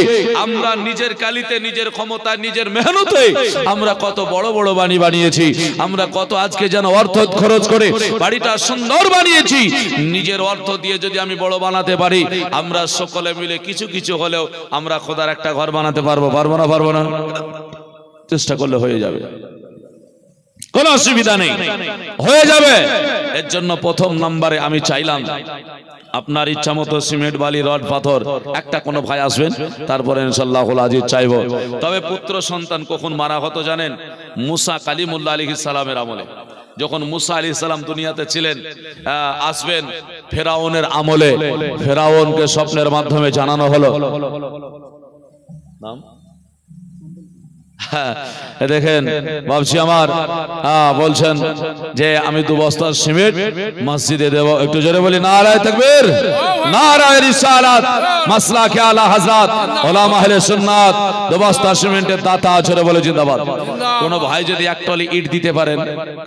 আমরা নিজের কালিতে, নিজের ক্ষমতা, নিজের মেহনতে আমরা কত বড় বড় বাড়ি বানিয়েছি। আমরা কত আজকে যেন অর্থ খরচ করে বাড়িটা সুন্দর বানিয়েছি। নিজের অর্থ দিয়ে যদি আমি বড় বানাতে পারি, আমরা সকলে মিলে কিছু কিছু হলেও আমরা খোদার একটা ঘর বানাতে পারবো। পারবো না? পারবো না? চেষ্টা করলে হয়ে যাবে, কোনো অসুবিধা নেই, হয়ে যাবে। এর জন্য প্রথম নম্বরে আমি চাইলাম আপনার ইচ্ছা মতো সিমেন্ট বালি রড পাথর একটা কোনো ভাই আসবেন, তারপরে ইনশাআল্লাহুল আজিজ চাইবো। তবে পুত্র সন্তান কখন মারা হতো জানেন? মুসা কালিমুল্লাহ আলাইহিস সালামের আমলে। যখন মুসা আলাইহিস সালাম দুনিয়াতে ছিলেন, আসবেন ফেরাউনের আমলে, ফেরাউনকে স্বপ্নের মাধ্যমে জানানো হলো। নাম দেখেন বাবজি আমার বলছেন যে আমি 2 বস্তা সিমেন্ট মসজিদে দেব। একটু জোরে বলি নারায়ে তাকবীর, নারায়ে রিসালাত, মাসলাকে আলা হযরত উলামা আহলে সুন্নাত। 2 বস্তা সিমেন্টের দাতা জোরে বলে জিন্দাবাদ। কোন ভাই যদি এক টলি ইট দিতে পারেন,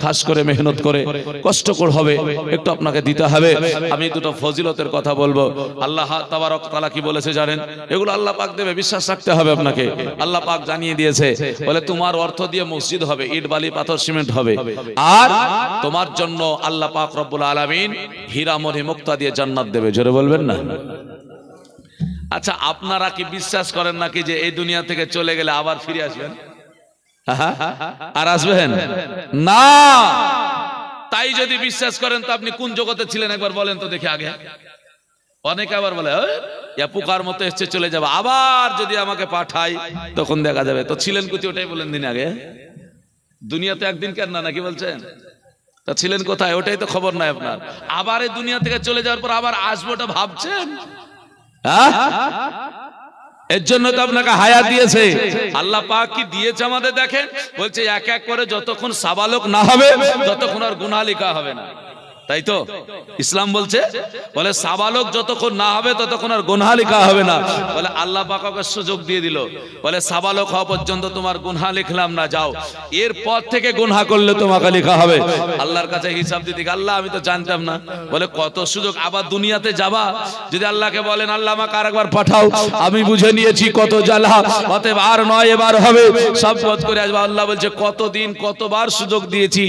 খাস করে মেহনত করে, কষ্টকর হবে, একটু আপনাকে দিতে হবে। আমি দুটো ফজিলতের কথা বলবো। আল্লাহ তাবারক তাআলা কি বলেছে জানেন? এগুলো আল্লাহ পাক দেবে, বিশ্বাস রাখতে হবে আপনাকে। আল্লাহ পাক জানিয়ে দিয়েছে বলে তোমার অর্থ দিয়ে মসজিদ হবে, ইট বালি পাথর সিমেন্ট হবে, আর তোমার জন্য আল্লাহ পাক রব্বুল আলামিন হীরা মণি মুক্তা দিয়ে জান্নাত দেবে। জোরে বলবেন না? আচ্ছা, আপনারা কি বিশ্বাস করেন নাকি যে এই দুনিয়া থেকে চলে গেলে আবার ফিরে আসবেন? আর আসবেন না? তাই যদি বিশ্বাস করেন তো আপনি কোন জগতে ছিলেন একবার বলেন তো দেখি আগে। অনেকে আবার বলে পোকার মতো এসছে চলে যাবে, আবার যদি আমাকে পাঠাই তখন দেখা যাবে। তো ছিলেন কোথায় ওটাই বলেন দিন আগে। দুনিয়া তো একদিন কেন না, নাকি বলছেন? তা ছিলেন কোথায় ওটাই তো খবর নাই আপনার। আবার এই দুনিয়া থেকে চলে যাওয়ার পর আবার আসবো ওটা ভাবছেন? এর জন্য তো আপনাকে হায়াত দিয়েছে আল্লাহ পাক। কি দিয়েছে আমাদের দেখেন, বলছে এক এক করে যতক্ষণ সাবালক না হবে ততক্ষণ আর গুনাহ লেখা হবে না। তাই তো ইসলাম বলছে, বলে সাবালক যতক্ষণ না হবে ততক্ষণ আর গুনাহ লেখা হবে না। বলে আল্লাহ পাক ওকে সুযোগ দিয়ে দিল, বলে সাবালক হওয়া পর্যন্ত তোমার গুনাহ লিখলাম না, যাও এরপর থেকে গুনাহ করলে তোমাকে লেখা হবে। আল্লাহর কাছে হিসাব দিতে, আল্লাহ আমি তো জানতাম না। বলে কত সুযোগ, আবার দুনিয়াতে যাবা, যদি আল্লাহকে বলেন আল্লাহ আমাকে আরেকবার পাঠাও, আমি বুঝে নিয়েছি কত জ্বালা, অতএব আর নয় এবার হবে, সব পথ করে আসবা। আল্লাহ বলছে কতদিন কতবার সুযোগ দিয়েছি,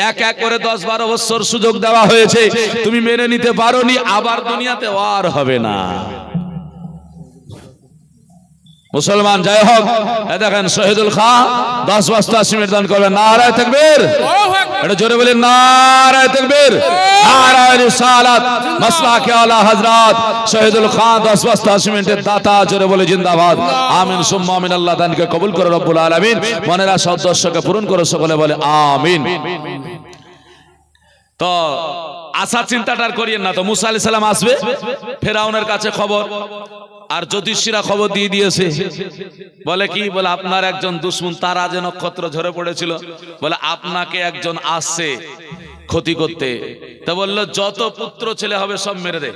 এক এক করে 10-12 বছর সুযোগ দেওয়া হয়েছে, তুমি মেনে নিতে পারোনি, আবার দুনিয়াতে আর হবে না। মুসলমান যাই হোক, দেখেন শহীদুল খাঁ 10 বস্তা সিমেন্ট দান করবেন। নারায়ে তাকবীর, এটা জোরে বলেন নারায়ে তাকবীর, নারায়ে রিসালাত, মাসলাকে আলা হযরত শহীদুল খাঁ 10 বস্তা সিমেন্টের দাতা, জোরে বলে জিন্দাবাদ। আমিন সুম্মা আমিন। আল্লাহ দানকে কবুল করে রব্বুল আলামিন মনের আশা উদ্দেশ্যকে পূরণ করে, সকলে বলে আমিন। তো আসার চিন্তাটা করিয়েন না। তো মুসা আলাইহিস সালাম আসবে, ফেরাউনের কাছে খবর, আর জ্যোতিষীরা খবর দিয়ে দিয়েছে। বলে কি, বলে আপনার একজন দুশমন, তারা যে নক্ষত্র ঝরে পড়েছিল, বলে আপনাকে একজন আসছে ক্ষতি করতে। তো বললো যত পুত্র ছেলে হবে সব মেরে দে।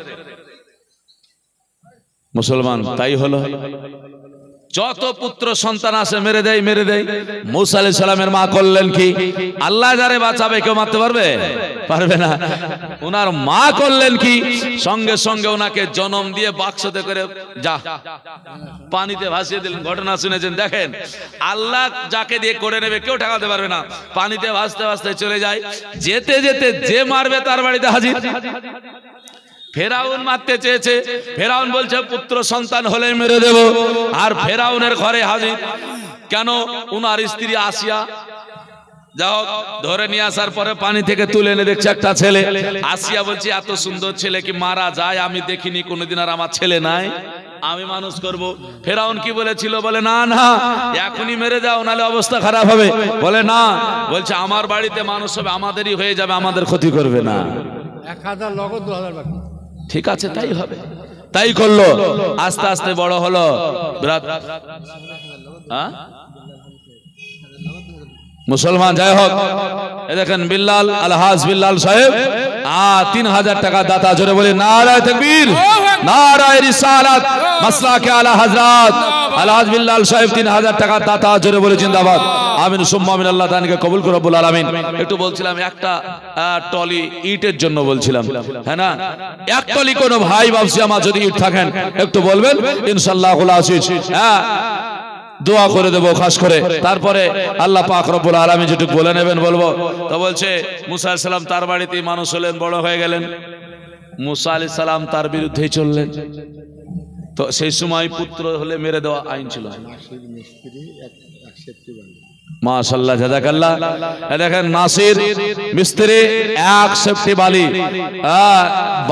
মুসলমান তাই হলো, যত পুত্র সন্তান আছে মেরে দেয়, মেরে দেয়। মুসা আলাইহিস সালামের মা করলেন কি, আল্লাহ যারে বাঁচাবে কেউ মারতে পারবে? পারবে না। ওনার মা করলেন কি, সঙ্গে সঙ্গে ওনাকে জন্ম দিয়ে বাক্সতে করে যা পানিতে ভাসিয়ে দিলেন। ঘটনা শুনেছেন, দেখেন আল্লাহ যাকে দিয়ে করে নেবে কেউ ঠেকাতে পারবে না। পানিতে ভাসতে ভাসতে চলে যায়, যেতে যেতে যে মারবে তার বাড়িতে হাজির। ফেরাউন মারতে চেয়েছে, ফেরাউন বলছে পুত্র সন্তান হলে মেরে দেব, আর ফেরাউনের ঘরে হাজির। কেন? উনার স্ত্রী আসিয়া যাও ধরে নিয়ে আসার পরে পানি থেকে তুলে এনে দেখছে একটা ছেলে। আসিয়া বলছে এত সুন্দর ছেলে কি মারা যায়? আমি দেখিনি কোনোদিন, আর আমার ছেলে নাই, আমি মানুষ করব। ফেরাউন কি বলেছিল? বলে না না, এখনই মেরে দাও, নাহলে অবস্থা খারাপ হবে। বলে না, বলছে আমার বাড়িতে মানুষ হবে, আমাদেরই হয়ে যাবে, আমাদের ক্ষতি করবে না। 1000 নগদ 2000 বাকি। ঠিক আছে, তাই হবে। তাই করলো, আস্তে আস্তে বড় হলো। মুসলমান যাই হোক, দেখেন বিল্লাল আলহাজ বিল্লাল সাহেব 3000 টাকা দাতা, জোরে বলে নারায়ে তাকবীর, নারায়ে রিসালাত, মাসলাকে আলা হযরত আলহাজ বিল্লাল সাহেব 3000 টাকা দাতা, জোরে বলে জিন্দাবাদ। আমিন সুম্মা আমিন। আল্লাহ তাআলাকে কবুল করে রব্বুল আলামিন। একটু বলছিলাম একটা টলি ইটের জন্য বলছিলাম, হ্যাঁ না? এক টলি কোন ভাই বাবজি আমার যদি ইট থাকেন একটু বলবেন, ইনশাআল্লাহুল আজিজ, হ্যাঁ দোয়া করে দেবো খাস করে। তারপরে আল্লাহ পাক রব্বুল আলামিন যেটুকু বলে নেবেন বলবো। তো বলছে মুসা আলাইহিস সালাম তার বাড়িতেই মানুষ হলেন, বড় হয়ে গেলেন। মুসা আলাইহিস সালাম তার বিরুদ্ধেই চললেন। তো সেই সময় পুত্র হলে মেরে দেওয়া আইন ছিল। মাশাআল্লাহ, জাযাকাল্লাহ। দেখেন নাসির মিস্ত্রি 1 সেফটি বালি,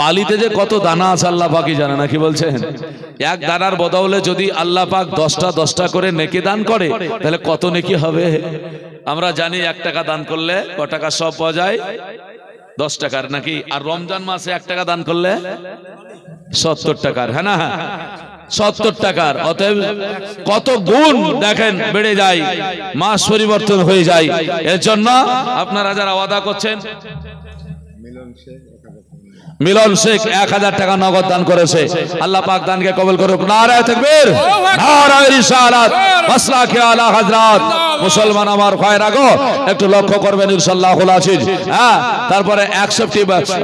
বালিতে যে কত দানা আছে আল্লাহ পাকই জানে, নাকি বলছেন? এক দানার বদলে যদি আল্লাহ পাক 10টা করে নেকি দান করে, তাহলে কত নেকি হবে? আমরা জানি 1 টাকা দান করলে ক টাকা সব পাওয়া যায়? 10 টাকার, নাকি? আর রমজান মাসে 1 টাকা দান করলে 70 টাকার, হ্যাঁ না? 70 টাকার। অতএব কত গুণ দেখেন বেড়ে যায়, মাস পরিবর্তন হয়ে যায়। এর জন্য আপনারা যারা ওয়াদা করছেন, মিলন শেখ 1000 টাকা নগদ দান করেছে, আল্লাহ পাক দানকে কবুল করুক। নারায়ে তাকবীর, নারায়ে রিসালাত, মাসলাকে আলা হযরত মুসলমান আমার ভয় রাখো, একটু লক্ষ্য করবেন ইনশাআল্লাহুল আজিজ। হ্যাঁ, তারপরে 100টি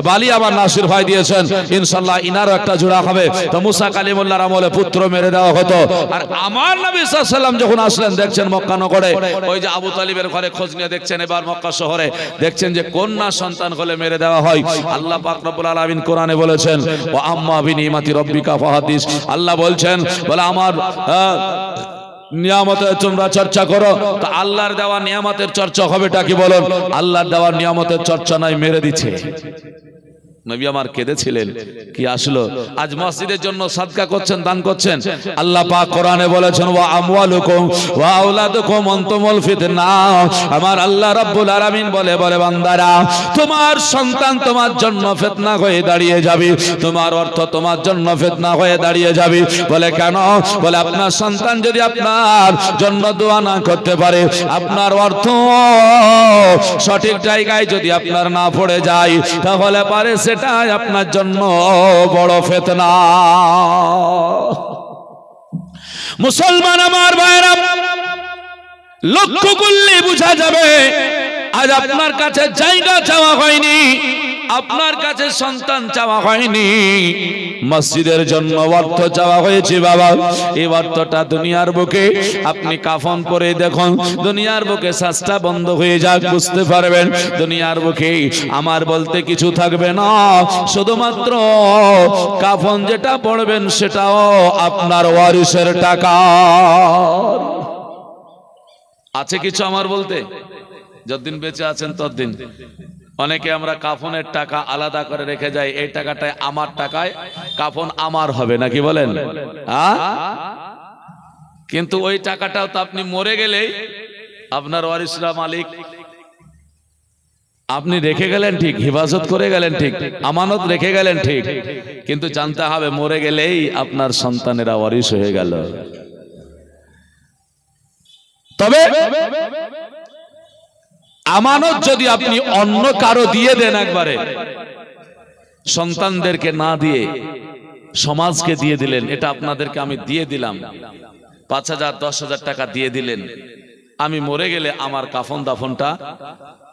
বালি আমার নাসির ভাই দিয়েছেন, ইনশাআল্লাহ ইনারও একটা জোড়া হবে। তো মুসা কালিমুল্লাহর আমলে পুত্র মেরে দেওয়া হতো, আর আমার নবী সাল্লাল্লাহু আলাইহি সাল্লাম যখন আসলেন দেখছেন মক্কা নগরে, ওই যে আবু তালিবের ঘরে খোঁজ নিয়ে দেখছেন এবার মক্কা শহরে দেখছেন যে কন্যা সন্তান হলে মেরে দেওয়া হয়। আল্লাহ পাক রব্বুল আলামিন কোরআনে বলেছেন ওয়া আম্মা বিনিমাতি রাব্বিকা ফাহাদিস। আল্লাহ বলছেন বলে আমার নিয়ামতের তোমরা চর্চা করো। তো আল্লাহর দেওয়া নিয়ামতের চর্চা হবেটা কি বলুন? আল্লাহর দেওয়া নিয়ামতের চর্চা নাই, মেরে দিচ্ছে। নবী আমার কেঁদেছিলেন, কি আসলো? আজ মসজিদের জন্য সাদকা করছেন, দান করছেন। আল্লাহ পাক কোরআনে বলেছেন ওয়া আমওয়ালুকুম ওয়া আওলাদুকুম আনতুমুল ফিতনা। আমার আল্লাহ রাব্বুল আলামিন বলে বান্দারা, তোমার সন্তান তোমার জন্য ফিতনা হয়ে দাঁড়িয়ে যাবে, তোমার অর্থ তোমার জন্য ফিতনা হয়ে দাঁড়িয়ে যাবে। বলে কেন? বলে আপনার সন্তান যদি আপনার জন্য দোয়া না করতে পারে, আপনার অর্থ সঠিক জায়গায় যদি আপনার না পড়ে যায়, তাহলে পারে সেটাই আপনার জন্য বড় ফিতনা। মুসলমান আমার ভাইরা, লক্ষ্য করলে বোঝা যাবে আজ আপনার কাছে জায়গা চাওয়া হয়নি, আপনার কাছে সন্তান চাওয়া হয়নি, মসজিদের জন্য অর্থ চাওয়া হয়েছে। বাবা, এই অর্থটা দুনিয়ার বুকে আপনি কাফন পরে দেখুন, দুনিয়ার বুকে শ্বাসটা বন্ধ হয়ে যাক, বুঝতে পারবেন দুনিয়ার বুকে আমার বলতে কিছু থাকবে না, শুধুমাত্র কাফন যেটা পড়বেন সেটাও আপনার ওয়ারিসের টাকা। আছে কিছু আমার বলতে? যতদিন বেঁচে আছেন ততদিন। অনেকে আমরা কাফনের টাকা আলাদা করে রেখে যাই, এই টাকাটাই আমার টাকায় কাফন আমার হবে নাকি বলেন? কিন্তু ওই টাকাটাও তো আপনি মরে গেলেই আপনার ওয়ারিসরা মালিক। আপনি রেখে গেলেন ঠিক, হেফাজত করে গেলেন ঠিক, আমানত রেখে গেলেন ঠিক, কিন্তু জানতে হবে মরে গেলেই আপনার সন্তানেরা ওয়ারিস হয়ে গেল। তবে আমানত যদি আপনি অন্য কারো দিয়ে দেন, একবারে সন্তানদেরকে না দিয়ে সমাজকে দিয়ে দিলেন, এটা আপনাদেরকে আমি দিয়ে দিলাম, 5,000 10,000 টাকা দিয়ে দিলেন, আমি মরে গেলে আমার কাফন দাফনটা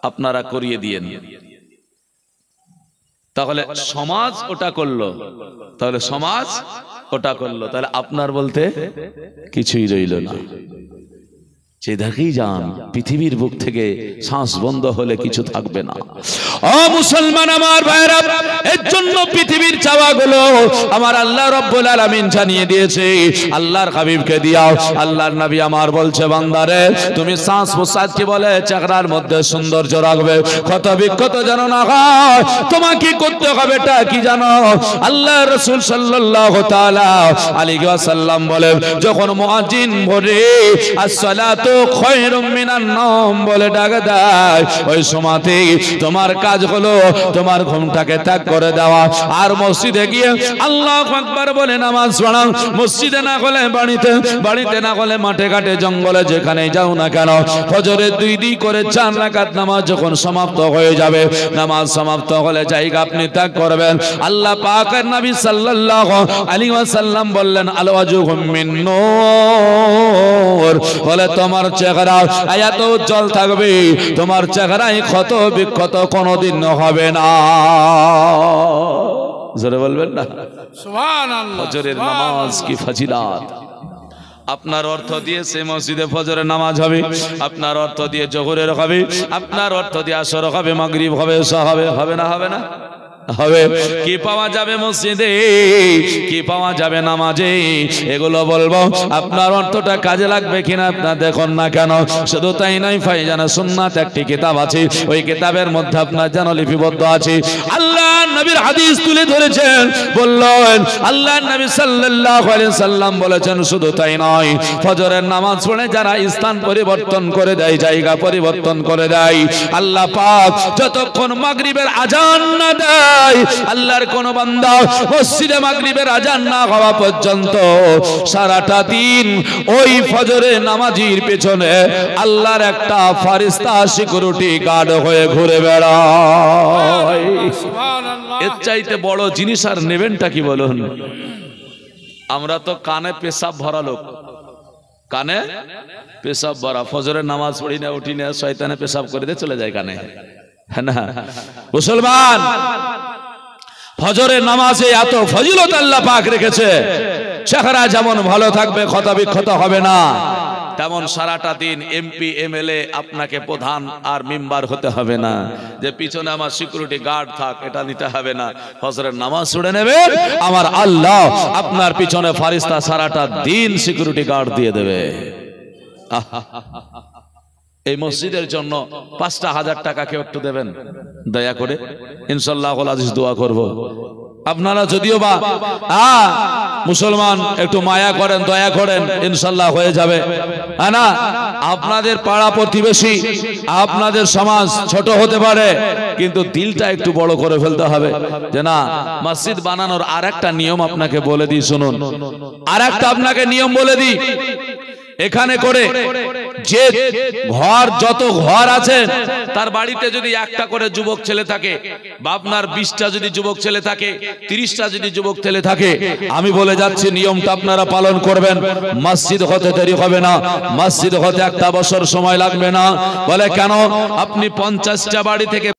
আপনারা করিয়ে দিয়েন, তাহলে সমাজ ওটা করলো, তাহলে সমাজ ওটা করলো, তাহলে আপনার বলতে কিছুই রইল না। যে দেখেই যান, পৃথিবীর বুক থেকে শ্বাস বন্ধ হলে কিছু থাকবে না। ও মুসলমান আমার ভাইরা, এর জন্য পৃথিবীর চাওয়াগুলো আমার আল্লাহ রাব্বুল আলামিন জানিয়ে দিয়েছে আল্লাহর হাবিবকে দিয়াও। আল্লাহর নবী আমার বলছে, বান্দারে তুমি শ্বাস প্রশ্বাসকে বলে চেহারার মধ্যে সৌন্দর্য রাখবে, ক্ষত বিক্ষত যেন না হয়। তোমাকে করতে হবে এটা কি জানো? আল্লাহ রাসূল সাল্লাল্লাহু তাআলা আলাইহি ওয়াসাল্লাম বলে, যখন মুয়াজ্জিন বলে আসসালাতু খায়রুম মিনান নাওম বলে ডাক দেয়, ওই সময়তে তোমার কাজ হলো তোমার ঘুমটাকে ত্যাগ করে দেওয়া, আর মসজিদে গিয়ে আল্লাহু আকবার বলে নামাজ পড়াও। মসজিদে না হলে বাড়িতে, বাড়িতে না হলে মাঠে ঘাটে জঙ্গলে যেখানে যাও না কেন, ফজরের 2 করে 4 রাকাত নামাজ যখন সমাপ্ত হয়ে যাবে, নামাজ সমাপ্ত হলে জায়গা আপনি ত্যাগ করবেন। আল্লাহ পাকের নবী সাল্লাল্লাহু আলাইহি ওয়াসাল্লাম বললেন, আল ওয়াজহু মিন নূর, বলে তোমার চেহারা এত উজ্জ্বল থাকবে, তোমার চেহারায় ক্ষত বিক্ষত কোনোদিন হবে না। জোরে বলবেন না সুবহানাল্লাহ। ফজরের নামাজ কি ফজিলত! আপনার অর্থ দিয়ে সে মসজিদে ফজরের নামাজ হবে, আপনার অর্থ দিয়ে জোহরের হবে, আপনার অর্থ দিয়ে আসর হবে, মাগরিব হবে, এশা হবে, হবে না? হবে না? হবে। কি পাওয়া যাবে মসজিদে, কি পাওয়া যাবে নামাজে, এগুলো বলবো। আপনার অর্থটা কাজে লাগবে কিনা আপনার দেখুন না কেন। শুধু তাই নয়, ফাইজানা সুন্নাত একটি কিতাব আছে, ওই কিতাবের মধ্যে আপনার যেন লিপিবদ্ধ আছে আল্লাহ নবীর হাদিস তুলে ধরেছেন। বললেন আল্লাহ নবী সাল্লাল্লাহু আলাইহি সাল্লাম বলেছেন, শুধু তাই নয়, ফজরের নামাজ পড়ে যারা স্থান পরিবর্তন করে দেয়, জায়গা পরিবর্তন করে দেয়, আল্লাহ পাক যতক্ষণ মাগরিবের আজান না দেয়, আল্লাহর কোন বান্দা মসজিদে মাগরিবের আজান না হওয়া পর্যন্ত সারাটা দিন ওই ফজরের নামাজির পেছনে আল্লাহর একটা ফেরেশতা সিকিউরিটি গার্ড হয়ে ঘুরে বেড়ায়। সুবহানাল্লাহ। এর চাইতে বড় জিনিস আর নেবেনটা কি বলুন? আমরা তো কানে পেশাব ভরা লোক, কানে পেশাব ভরা, ফজরের নামাজ পড়ি না, উঠি না, শয়তানে পেশাব করে দিয়ে চলে যায় কানে, হ্যাঁ না মুসলমান? ফজরের নামাজে এত ফজিলত আল্লাহ পাক রেখেছে, চেহারা যেমন ভালো থাকবে, ক্ষত বিক্ষত হবে না, তেমন সারাটা দিন এমপি এমএলএ আপনাকে প্রধান আর মেম্বার হতে হবে না, যে পিছনে আমার সিকিউরিটি গার্ড থাক, এটা নিতে হবে না। ফজরের নামাজ ছুড়ে নেবে, আমার আল্লাহ আপনার পিছনে ফারিস্তা সারাটা দিন সিকিউরিটি গার্ড দিয়ে দেবে। এই মসজিদের জন্য ৫,০০০ টাকা কেউ একটু দেবেন দয়া করে, ইনশাআল্লাহ আজিজ দোয়া করব। আপনারা যদিও বা মুসলমান একটু মায়া করেন, দয়া করেন, ইনশাআল্লাহ হয়ে যাবে, হ্যাঁ না? আপনাদের পাড়া প্রতিবেশী, আপনাদের সমাজ ছোট হতে পারে, কিন্তু দিলটা একটু বড় করে ফেলতে হবে। যে না, মসজিদ বানানোর আরেকটা নিয়ম আপনাকে বলে দিই, শুনুন, আরেকটা আপনাকে নিয়ম বলে দিই। এখানে করে যে ঘর, যত ঘর আছে, তার বাড়িতে যদি একটা করে যুবক ছেলে থাকে, বা আপনার 20টা যদি যুবক ছেলে থাকে, 30টা যদি যুবক ছেলে থাকে, আমি বলে যাচ্ছি নিয়মটা আপনারা পালন করবেন। মসজিদ হতে দেরি হবে না, মসজিদ হতে 1 বছর সময় লাগবে না। বলে কেন? আপনি 50টা বাড়ি থেকে